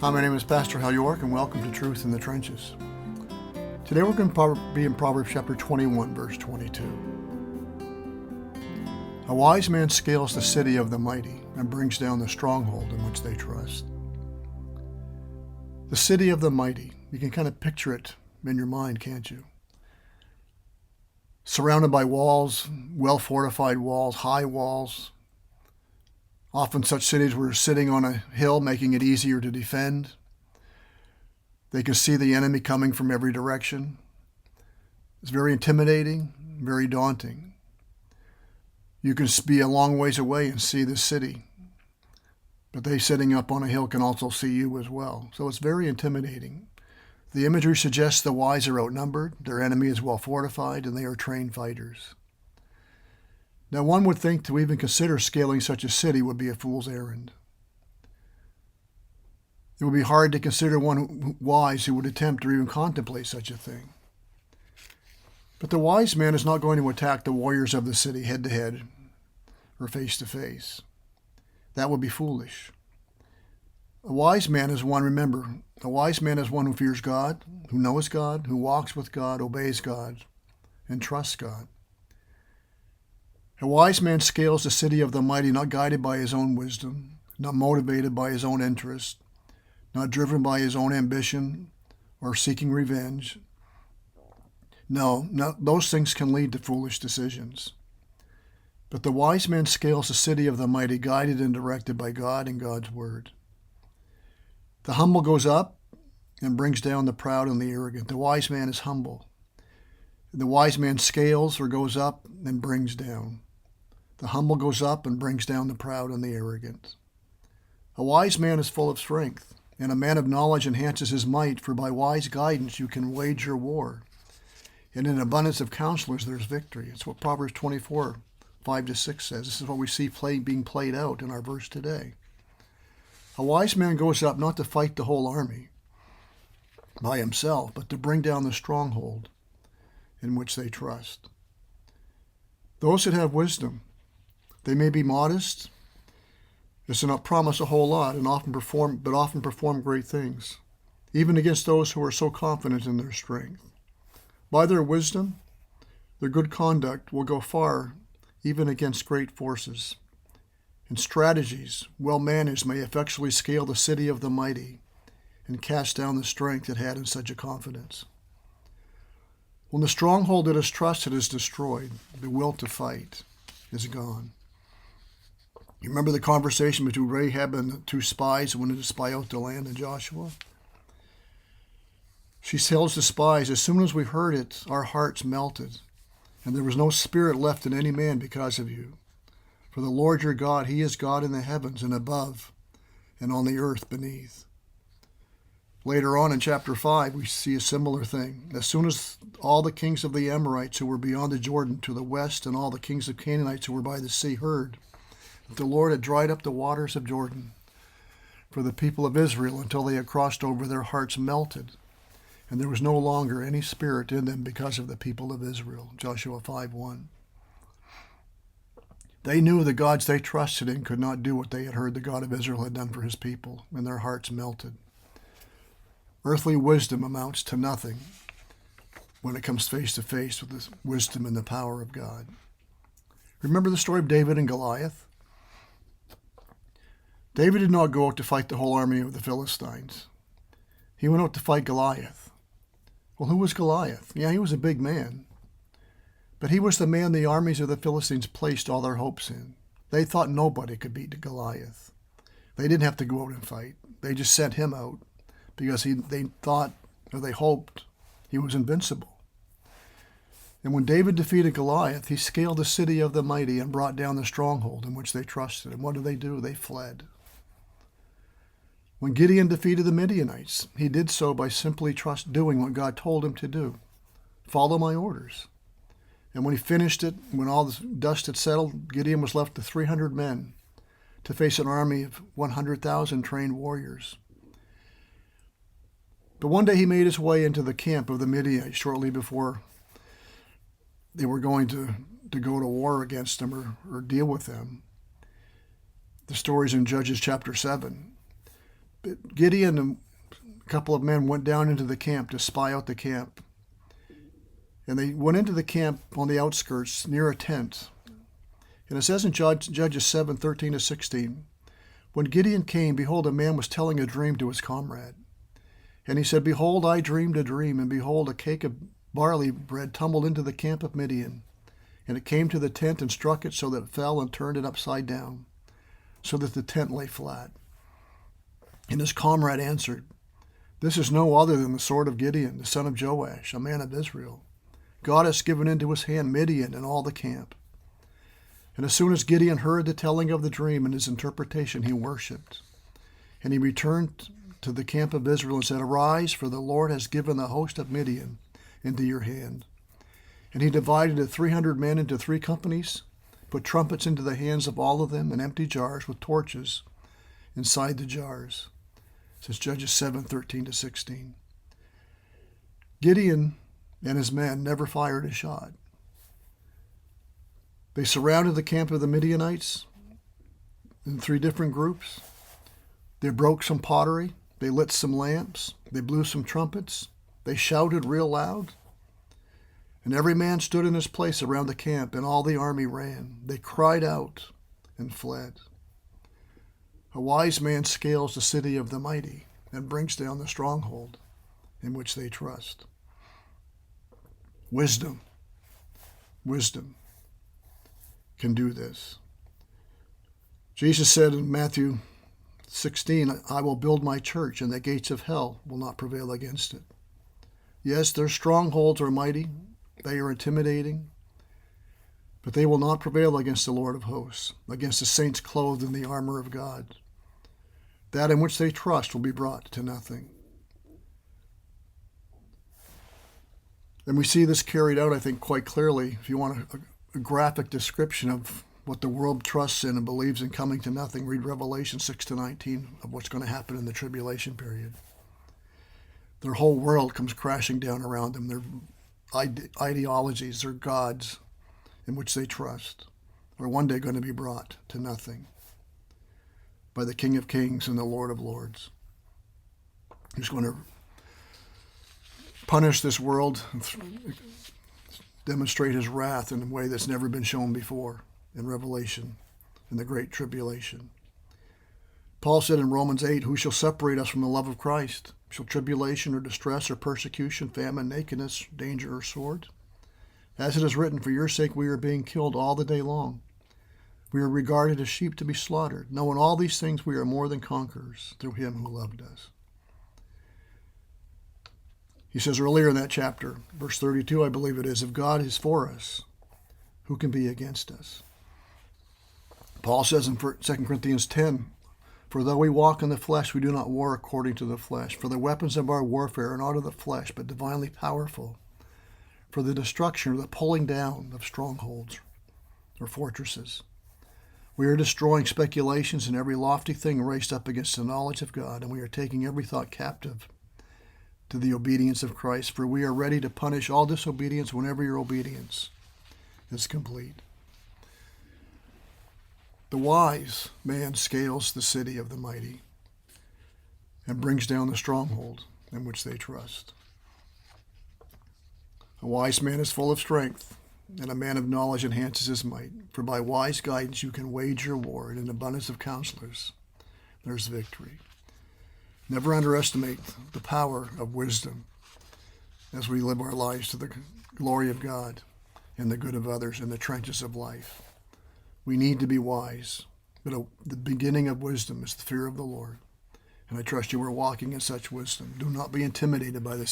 Hi, my name is Pastor Hal York, and welcome to Truth in the Trenches. Today we're going to be in Proverbs chapter 21, verse 22. A wise man scales the city of the mighty and brings down the stronghold in which they trust. The city of the mighty, you can kind of picture it in your mind, can't you? Surrounded by walls, well-fortified walls, high walls. Often such cities were sitting on a hill, making it easier to defend. They could see the enemy coming from every direction. It's very intimidating, very daunting. You can be a long ways away and see the city, but they sitting up on a hill can also see you as well. So it's very intimidating. The imagery suggests the wise are outnumbered, their enemy is well fortified, and they are trained fighters. Now, one would think to even consider scaling such a city would be a fool's errand. It would be hard to consider one wise who would attempt or even contemplate such a thing. But the wise man is not going to attack the warriors of the city head to head or face to face. That would be foolish. A wise man is one, remember, a wise man is one who fears God, who knows God, who walks with God, obeys God, and trusts God. A wise man scales the city of the mighty, not guided by his own wisdom, not motivated by his own interest, not driven by his own ambition or seeking revenge. No, those things can lead to foolish decisions. But the wise man scales the city of the mighty, guided and directed by God and God's word. The humble goes up and brings down the proud and the arrogant. The wise man is humble. The wise man scales or goes up and brings down. The humble goes up and brings down the proud and the arrogant. A wise man is full of strength, and a man of knowledge enhances his might, for by wise guidance you can wage your war. And in abundance of counselors there's victory. It's what Proverbs 24, 5-6 says. This is what we see being played out in our verse today. A wise man goes up not to fight the whole army by himself, but to bring down the stronghold in which they trust. Those that have wisdom, they may be modest, this does not promise a whole lot, and often perform great things, even against those who are so confident in their strength. By their wisdom, their good conduct will go far, even against great forces. And strategies, well managed, may effectually scale the city of the mighty and cast down the strength it had in such a confidence. When the stronghold that is trusted is destroyed, the will to fight is gone. You remember the conversation between Rahab and the two spies who wanted to spy out the land in Joshua? She tells the spies, as soon as we heard it, our hearts melted, and there was no spirit left in any man because of you. For the Lord your God, he is God in the heavens and above, and on the earth beneath. Later on in chapter 5, we see a similar thing. As soon as all the kings of the Amorites who were beyond the Jordan to the west and all the kings of Canaanites who were by the sea heard that the Lord had dried up the waters of Jordan for the people of Israel until they had crossed over, their hearts melted, and there was no longer any spirit in them because of the people of Israel. Joshua 5:1. They knew the gods they trusted in could not do what they had heard the God of Israel had done for his people, and their hearts melted. Earthly wisdom amounts to nothing when it comes face to face with the wisdom and the power of God. Remember the story of David and Goliath? David did not go out to fight the whole army of the Philistines. He went out to fight Goliath. Well, who was Goliath? Yeah, he was a big man. But he was the man the armies of the Philistines placed all their hopes in. They thought nobody could beat Goliath. They didn't have to go out and fight. They just sent him out because they thought, or they hoped, he was invincible. And when David defeated Goliath, he scaled the city of the mighty and brought down the stronghold in which they trusted. And what did they do? They fled. When Gideon defeated the Midianites, he did so by simply doing what God told him to do. Follow my orders. And when he finished it, when all the dust had settled, Gideon was left with 300 men to face an army of 100,000 trained warriors. But one day he made his way into the camp of the Midianites shortly before they were going to go to war against them or deal with them. The story's in Judges chapter 7. But Gideon and a couple of men went down into the camp to spy out the camp. And they went into the camp on the outskirts near a tent. And it says in Judges 7:13-16, when Gideon came, behold, a man was telling a dream to his comrade. And he said, behold, I dreamed a dream, and behold, a cake of barley bread tumbled into the camp of Midian. And it came to the tent and struck it so that it fell and turned it upside down, so that the tent lay flat. And his comrade answered, this is no other than the sword of Gideon, the son of Joash, a man of Israel. God has given into his hand Midian and all the camp. And as soon as Gideon heard the telling of the dream and his interpretation, he worshipped. And he returned to the camp of Israel and said, arise, for the Lord has given the host of Midian into your hand. And he divided the 300 men into 3 companies, put trumpets into the hands of all of them, and empty jars with torches inside the jars. It says Judges 7:13-16. Gideon and his men never fired a shot. They surrounded the camp of the Midianites in 3 different groups. They broke some pottery. They lit some lamps. They blew some trumpets. They shouted real loud. And every man stood in his place around the camp, and all the army ran. They cried out and fled. A wise man scales the city of the mighty and brings down the stronghold in which they trust. Wisdom can do this. Jesus said in Matthew 16, I will build my church, and the gates of hell will not prevail against it. Yes, their strongholds are mighty. They are intimidating. But they will not prevail against the Lord of hosts, against the saints clothed in the armor of God. That in which they trust will be brought to nothing. And we see this carried out, I think, quite clearly. If you want a graphic description of what the world trusts in and believes in coming to nothing, read Revelation 6-19 of what's going to happen in the tribulation period. Their whole world comes crashing down around them. Their ideologies, their gods in which they trust, are one day going to be brought to nothing by the King of Kings and the Lord of Lords, who's going to punish this world and demonstrate his wrath in a way that's never been shown before in Revelation, in the Great Tribulation. Paul said in Romans 8, who shall separate us from the love of Christ? Shall tribulation or distress or persecution, famine, nakedness, danger, or sword? As it is written, for your sake we are being killed all the day long. We are regarded as sheep to be slaughtered. No, in all these things we are more than conquerors through him who loved us. He says earlier in that chapter, verse 32, I believe it is, if God is for us, who can be against us? Paul says in 2 Corinthians 10, for though we walk in the flesh, we do not war according to the flesh. For the weapons of our warfare are not of the flesh, but divinely powerful, for the destruction or the pulling down of strongholds or fortresses. We are destroying speculations and every lofty thing raised up against the knowledge of God, and we are taking every thought captive to the obedience of Christ, for we are ready to punish all disobedience whenever your obedience is complete. The wise man scales the city of the mighty and brings down the stronghold in which they trust. A wise man is full of strength, and a man of knowledge enhances his might. For by wise guidance you can wage your war, and in abundance of counselors there's victory. Never underestimate the power of wisdom as we live our lives to the glory of God and the good of others in the trenches of life. We need to be wise, but the beginning of wisdom is the fear of the Lord. And I trust you are walking in such wisdom. Do not be intimidated by the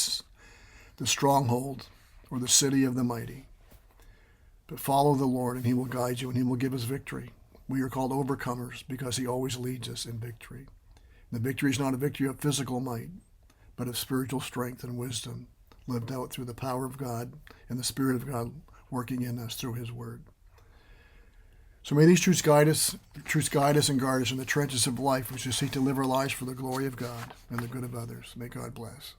stronghold or the city of the mighty, but follow the Lord, and he will guide you, and he will give us victory. We are called overcomers because he always leads us in victory. The victory is not a victory of physical might, but of spiritual strength and wisdom lived out through the power of God and the Spirit of God working in us through his word. So may these truths guide us and guard us in the trenches of life, which we seek to live our lives for the glory of God and the good of others. May God bless.